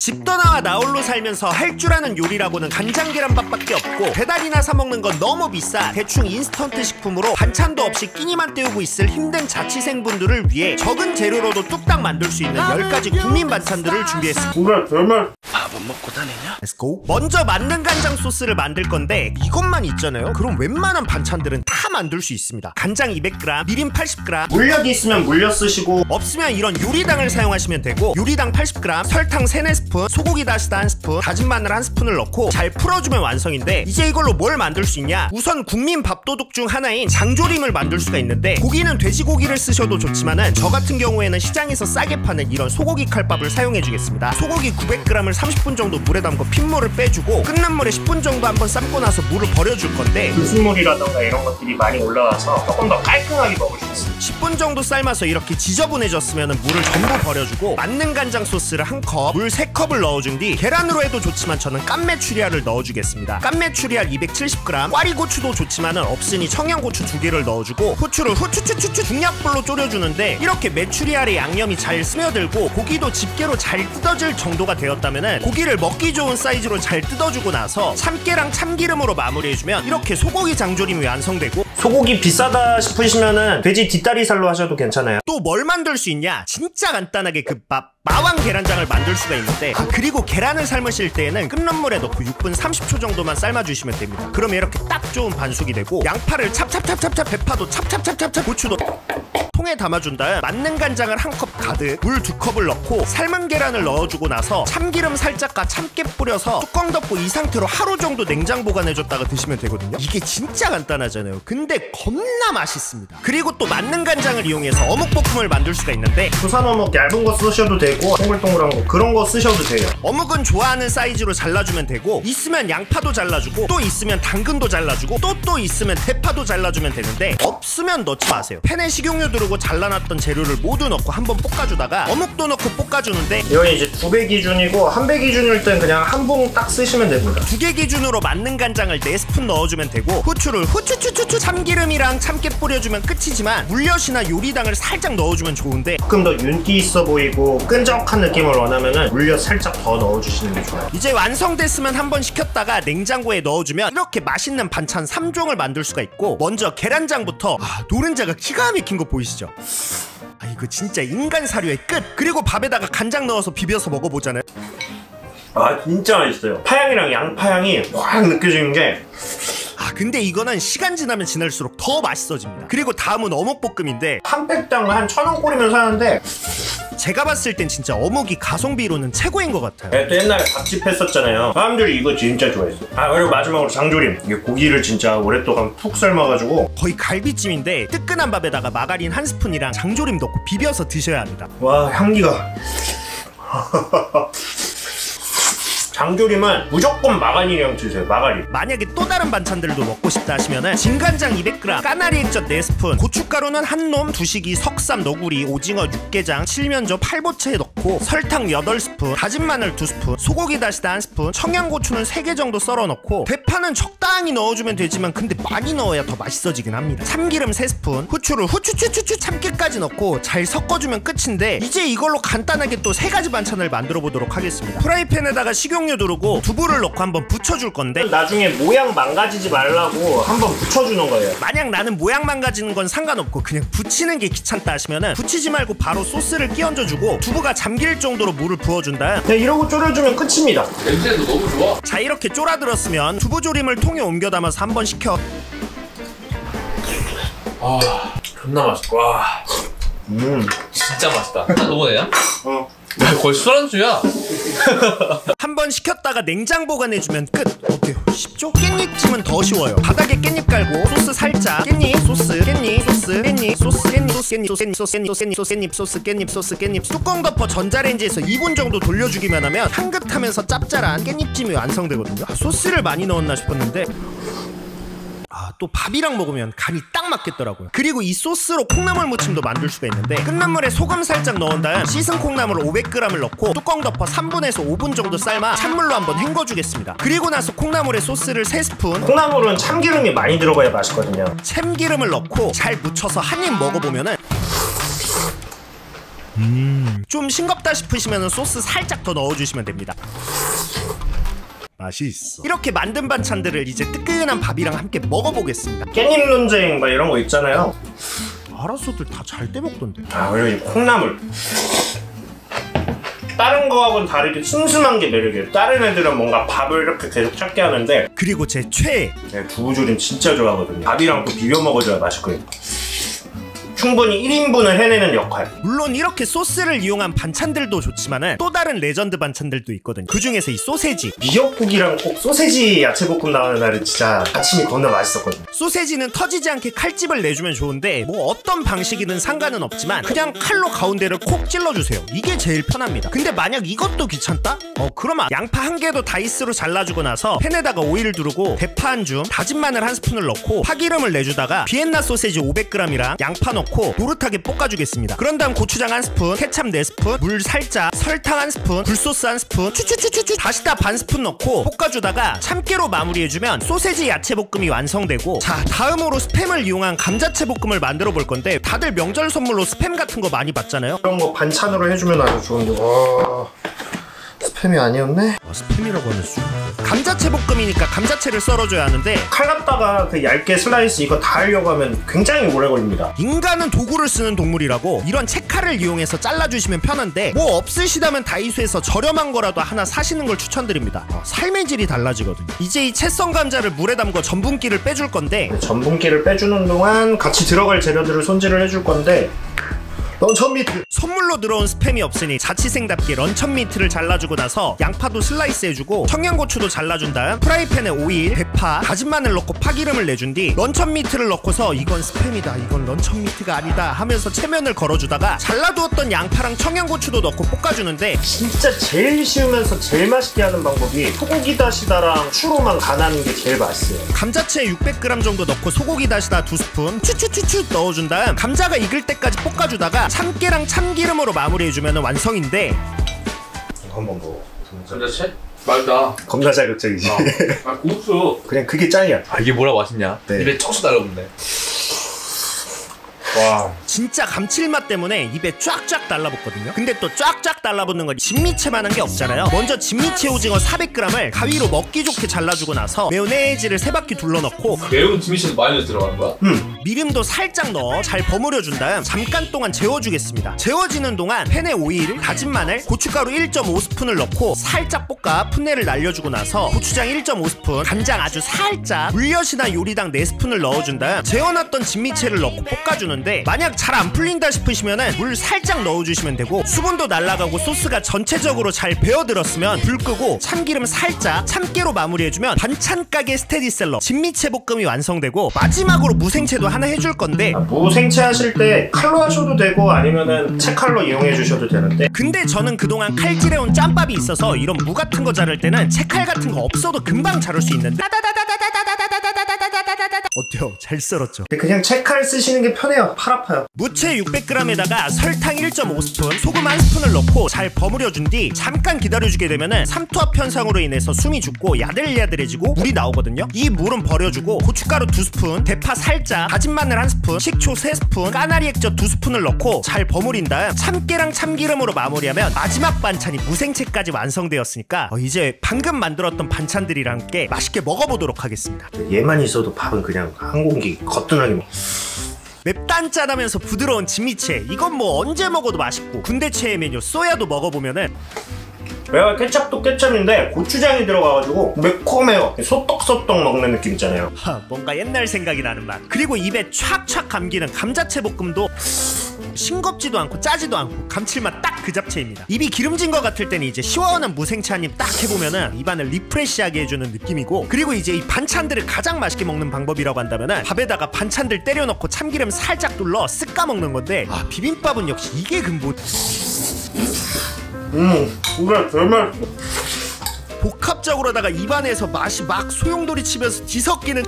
집 떠나와 나홀로 살면서 할 줄 아는 요리라고는 간장 계란밥밖에 없고 배달이나 사 먹는 건 너무 비싸 대충 인스턴트 식품으로 반찬도 없이 끼니만 때우고 있을 힘든 자취생분들을 위해 적은 재료로도 뚝딱 만들 수 있는 10가지 국민 반찬들을 준비했습니다. 정말 밥은 먹고 다니냐? 렛츠고! 먼저 만능 간장 소스를 만들 건데 이것만 있잖아요? 그럼 웬만한 반찬들은 다 만들 수 있습니다. 간장 200g, 미림 80g, 물엿이 있으면 물엿 쓰시고 없으면 이런 요리당을 사용하시면 되고 요리당 80g, 설탕 3, 4스푼, 소고기 다시다 1스푼, 다진 마늘 1스푼을 넣고 잘 풀어주면 완성인데 이제 이걸로 뭘 만들 수 있냐? 우선 국민 밥도둑 중 하나인 장조림을 만들 수가 있는데 고기는 돼지고기를 쓰셔도 좋지만은 저 같은 경우에는 시장에서 싸게 파는 이런 소고기 칼밥을 사용해주겠습니다. 소고기 900g을 30분 정도 물에 담궈 핏물을 빼주고 끓는 물에 10분 정도 한번 삶고 나서 물을 버려줄 건데 불순물이라던가 이런 것들이 많이 올라와서 조금 더 깔끔하게 먹을 수 있습니다. 10분 정도 삶아서 이렇게 지저분해졌으면 물을 전부 버려주고 만능 간장 소스를 1컵, 물 3컵을 넣어준 뒤 계란으로 해도 좋지만 저는 깐메추리알을 넣어주겠습니다. 깐메추리알 270g, 꽈리고추도 좋지만은 없으니 청양고추 2개를 넣어주고 후추를 후추추추추 중약불로 졸여주는데 이렇게 메추리알의 양념이 잘 스며들고 고기도 집게로 잘 뜯어질 정도가 되었다면은 고기를 먹기 좋은 사이즈로 잘 뜯어주고 나서 참깨랑 참기름으로 마무리해주면 이렇게 소고기 장조림이 완성되고 소고기 비싸다 싶으시면은 돼지 뒷다리살로 하셔도 괜찮아요. 또 뭘 만들 수 있냐? 진짜 간단하게 그 마왕 계란장을 만들 수가 있는데 그리고 계란을 삶으실 때에는 끓는 물에 넣고 6분 30초 정도만 삶아주시면 됩니다. 그러면 이렇게 딱 좋은 반숙이 되고 양파를 찹찹찹찹찹, 대파도 찹찹찹찹찹, 고추도 통에 담아준 다음 만능 간장을 1컵 가득, 물 2컵을 넣고 삶은 계란을 넣어주고 나서 참기름 살짝과 참깨 뿌려서 뚜껑 덮고 이 상태로 하루 정도 냉장 보관해줬다가 드시면 되거든요. 이게 진짜 간단하잖아요. 근데 겁나 맛있습니다. 그리고 또 만능 간장을 이용해서 어묵볶음을 만들 수가 있는데 부산 어묵 얇은 거 쓰셔도 되고 동글동글한 거 그런 거 쓰셔도 돼요. 어묵은 좋아하는 사이즈로 잘라주면 되고 있으면 양파도 잘라주고 또 있으면 당근도 잘라주고 또 있으면 대파도 잘라주면 되는데 없으면 넣지 마세요. 팬에 식용유 두르고 잘라놨던 재료를 모두 넣고 한번 볶아주다가 어묵도 넣고 볶아주는데 이건 이제 2배 기준이고 1배 기준일 땐 그냥 한 봉 딱 쓰시면 됩니다. 2개 기준으로 만능 간장을 4스푼 넣어주면 되고 후추를 후추추추추 참기름이랑 참깨 뿌려주면 끝이지만 물엿이나 요리당을 살짝 넣어주면 좋은데 조금 더 윤기 있어 보이고 끈적한 느낌을 원하면은 물엿 살짝 더 넣어주시는 게 좋아요. 이제 완성됐으면 한번 식혔다가 냉장고에 넣어주면 이렇게 맛있는 반찬 3종을 만들 수가 있고 먼저 계란장부터 노른자가 기가 막힌 거 보이시죠? 이거 진짜 인간 사료의 끝! 그리고 밥에다가 간장 넣어서 비벼서 먹어보잖아요. 진짜 맛있어요. 파향이랑 양파향이 확 느껴지는 게 근데 이거는 시간 지나면 지날수록 더 맛있어집니다. 그리고 다음은 어묵볶음인데 한 팩당 한 1,000원 꼴이면 사는데 제가 봤을 땐 진짜 어묵이 가성비로는 최고인 것 같아요. 또 옛날에 밥집 했었잖아요. 사람들이 이거 진짜 좋아했어. 그리고 마지막으로 장조림. 이게 고기를 진짜 오랫동안 푹 삶아가지고 거의 갈비찜인데 뜨끈한 밥에다가 마가린 1스푼이랑 장조림 넣고 비벼서 드셔야 합니다. 와, 향기가 장조림은 무조건 마가린이랑 드세요. 마가린. 만약에 또 다른 반찬들도 먹고 싶다 하시면은 진간장 200g, 까나리 액젓 4스푼, 고춧가루는 한 놈, 두식이, 석삼, 너구리, 오징어, 육개장, 칠면조, 팔보채에 넣고 설탕 8스푼, 다진 마늘 2스푼, 소고기 다시다 1스푼, 청양고추는 3개 정도 썰어 넣고 대파는 적당히 넣어주면 되지만 근데 많이 넣어야 더 맛있어지긴 합니다. 참기름 3스푼, 후추를 후추추추추 참깨까지 넣고 잘 섞어주면 끝인데 이제 이걸로 간단하게 또 3가지 반찬을 만들어 보도록 하겠습니다. 프라이팬에다가 식용유 두르고 두부를 넣고 한번 부쳐줄 건데 나중에 모양 망가지지 말라고 한번 부쳐주는 거예요. 만약 나는 모양 망가지는 건 상관없고 그냥 부치는 게 귀찮다 하시면은 부치지 말고 바로 소스를 끼얹어주고 두부가 잠길 정도로 물을 부어준 다음 이러고 졸여주면 끝입니다. 냄새도 너무 좋아. 자, 이렇게 쫄아들었으면 두부조림을 통에 옮겨 담아서 한번 식혀. 존나 맛있다. 와. 진짜 맛있다. 너무네요? 거의 술안주야. 한번 식혔다가 냉장 보관해주면 끝. 어때요? 쉽죠? 깻잎찜은 더 쉬워요. 바닥에 깻잎 깔고 소스 살짝, 깻잎 소스, 깻잎 소스, 깻잎 소스, 깻잎 소스, 깻잎 소스, 깻잎 소스, 깻잎 소스, 깻잎 소스, 깻잎 소스, 깻잎 뚜껑 덮어 전자레인지에서 2분 정도 돌려주기만 하면 향긋하면서 짭짤한 깻잎찜이 완성되거든요. 소스를 많이 넣었나 싶었는데 또 밥이랑 먹으면 간이 딱 맞겠더라고요. 그리고 이 소스로 콩나물 무침도 만들 수가 있는데 끓는 물에 소금 살짝 넣은 다음 씻은 콩나물 500g을 넣고 뚜껑 덮어 3분에서 5분 정도 삶아 찬물로 한번 헹궈주겠습니다. 그리고 나서 콩나물에 소스를 3스푼, 콩나물은 참기름이 많이 들어가야 맛있거든요. 참기름을 넣고 잘 묻혀서 한 입 먹어보면은 좀 싱겁다 싶으시면 소스 살짝 더 넣어주시면 됩니다. 맛이 있어. 이렇게 만든 반찬들을 이제 뜨끈한 밥이랑 함께 먹어보겠습니다. 깻잎 논쟁 막 이런 거 있잖아요. 알아서들 다 잘 떼먹던데. 그리고 이 콩나물. 다른 거하고는 다르게 슴슴한 게 매력이에요. 다른 애들은 뭔가 밥을 이렇게 계속 찾게 하는데, 그리고 제 최애 두부조림 진짜 좋아하거든요. 밥이랑 또 비벼 먹어줘야 맛있거든요. 충분히 1인분을 해내는 역할. 물론 이렇게 소스를 이용한 반찬들도 좋지만은 또 다른 레전드 반찬들도 있거든요. 그 중에서 이 소세지. 미역국이랑 꼭 소세지 야채볶음 나오는 날은 진짜 아침이 겁나 맛있었거든요. 소세지는 터지지 않게 칼집을 내주면 좋은데 뭐 어떤 방식이든 상관은 없지만 그냥 칼로 가운데를 콕 찔러주세요. 이게 제일 편합니다. 근데 만약 이것도 귀찮다? 그러면 양파 한 개도 다이스로 잘라주고 나서 팬에다가 오일 두르고 대파 한 줌, 다진 마늘 한 스푼을 넣고 파기름을 내주다가 비엔나 소세지 500g이랑 양파 넣고 노릇하게 볶아주겠습니다. 그런 다음 고추장 한 스푼, 케찹 4스푼, 물 살짝, 설탕 한 스푼, 굴소스 한 스푼, 추추추추추 다시다 반 스푼 넣고 볶아주다가 참깨로 마무리해주면 소세지 야채볶음이 완성되고, 자 다음으로 스팸을 이용한 감자채볶음을 만들어 볼 건데, 다들 명절 선물로 스팸 같은 거 많이 받잖아요. 이런 거 반찬으로 해주면 아주 좋은데. 와, 스팸이 아니었네? 스팸이라고 하는 수. 감자채볶음이니까 감자채를 썰어줘야 하는데 칼 갖다가 그 얇게 슬라이스 이거 다 하려고 하면 굉장히 오래 걸립니다. 인간은 도구를 쓰는 동물이라고 이런 채칼을 이용해서 잘라주시면 편한데, 뭐 없으시다면 다이소에서 저렴한 거라도 하나 사시는 걸 추천드립니다. 삶의 질이 달라지거든요. 이제 이 채썬 감자를 물에 담궈 전분기를 빼줄 건데, 전분기를 빼주는 동안 같이 들어갈 재료들을 손질을 해줄 건데, 런천 미트! 선물로 들어온 스팸이 없으니 자취생답게 런천 미트를 잘라주고 나서 양파도 슬라이스 해주고 청양고추도 잘라준 다음 프라이팬에 오일, 대파, 다진 마늘 넣고 파기름을 내준 뒤 런천 미트를 넣고서 이건 스팸이다, 이건 런천 미트가 아니다 하면서 체면을 걸어주다가 잘라두었던 양파랑 청양고추도 넣고 볶아주는데, 진짜 제일 쉬우면서 제일 맛있게 하는 방법이 소고기 다시다랑 추로만 간하는 게 제일 맛있어요. 감자채 600g 정도 넣고 소고기 다시다 2스푼 추추추추 넣어준 다음 감자가 익을 때까지 볶아주다가 참깨랑 참기름으로 마무리해주면 완성인데, 이거 한번 먹어. 감자채? 맛있다. 겁나 자극적이지. 고급스러워. 그냥 그게 짱이야. 이게 뭐라 맛있냐? 네. 입에 척수 달라붙네. 와, 진짜 감칠맛 때문에 입에 쫙쫙 달라붙거든요. 근데 또 쫙쫙 달라붙는 건 진미채만한 게 없잖아요. 먼저 진미채 오징어 400g을 가위로 먹기 좋게 잘라주고 나서 매요네즈를 3바퀴 둘러넣고, 매운 진미채도 마요네즈 들어가는 거야? 미림도 살짝 넣어 잘 버무려준 다음 잠깐 동안 재워주겠습니다. 재워지는 동안 팬에 오일, 다진 마늘, 고춧가루 1.5스푼을 넣고 살짝 볶아 풋내를 날려주고 나서 고추장 1.5스푼, 간장 아주 살짝, 물엿이나 요리당 4스푼을 넣어준 다음 재워놨던 진미채를 넣고 볶아주는데, 만약 잘 안 풀린다 싶으시면은 물 살짝 넣어주시면 되고, 수분도 날아가고 소스가 전체적으로 잘 배어들었으면 불 끄고 참기름 살짝, 참깨로 마무리해주면 반찬 가게 스테디셀러 진미채 볶음이 완성되고, 마지막으로 무생채도 하나 해줄 건데, 무생채 하실 때 칼로 하셔도 되고 아니면은 채칼로 이용해 주셔도 되는데, 근데 저는 그동안 칼질해온 짬밥이 있어서 이런 무 같은 거 자를 때는 채칼 같은 거 없어도 금방 자를 수 있는데, 어때요? 잘 썰었죠? 그냥 채칼 쓰시는 게 편해요. 팔 아파요. 무채 600g에다가 설탕 1.5스푼, 소금 1스푼을 넣고 잘 버무려준 뒤 잠깐 기다려주게 되면은 삼투압 현상으로 인해서 숨이 죽고 야들야들해지고 물이 나오거든요. 이 물은 버려주고 고춧가루 2스푼, 대파 살짝, 다진 마늘 1스푼, 식초 3스푼, 까나리 액젓 2스푼을 넣고 잘 버무린 다음 참깨랑 참기름으로 마무리하면 마지막 반찬이 무생채까지 완성되었으니까 이제 방금 만들었던 반찬들이랑 함께 맛있게 먹어보도록 하겠습니다. 얘만 있어도 밥은 그냥 한 공기 거뜬하게 먹어. 맵단짠하면서 부드러운 진미채, 이건 뭐 언제 먹어도 맛있고, 군대 최애 메뉴 쏘야도 먹어보면은, 내가 케찹도 케찹인데 고추장이 들어가가지고 매콤해요. 소떡소떡 먹는 느낌 있잖아요. 뭔가 옛날 생각이 나는 맛. 그리고 입에 촥촥 감기는 감자채 볶음도 싱겁지도 않고 짜지도 않고 감칠맛 딱 그 잡채입니다. 입이 기름진 것 같을 때는 이제 시원한 무생채 한 입 딱 해보면은 입안을 리프레시하게 해주는 느낌이고, 그리고 이제 이 반찬들을 가장 맛있게 먹는 방법이라고 한다면은 밥에다가 반찬들 때려 넣고 참기름 살짝 둘러 쓱 까먹는 건데, 비빔밥은 역시 이게 근본. 이게 제일 맛있어. 복합적으로다가 입안에서 맛이 막 소용돌이 치면서 뒤섞이는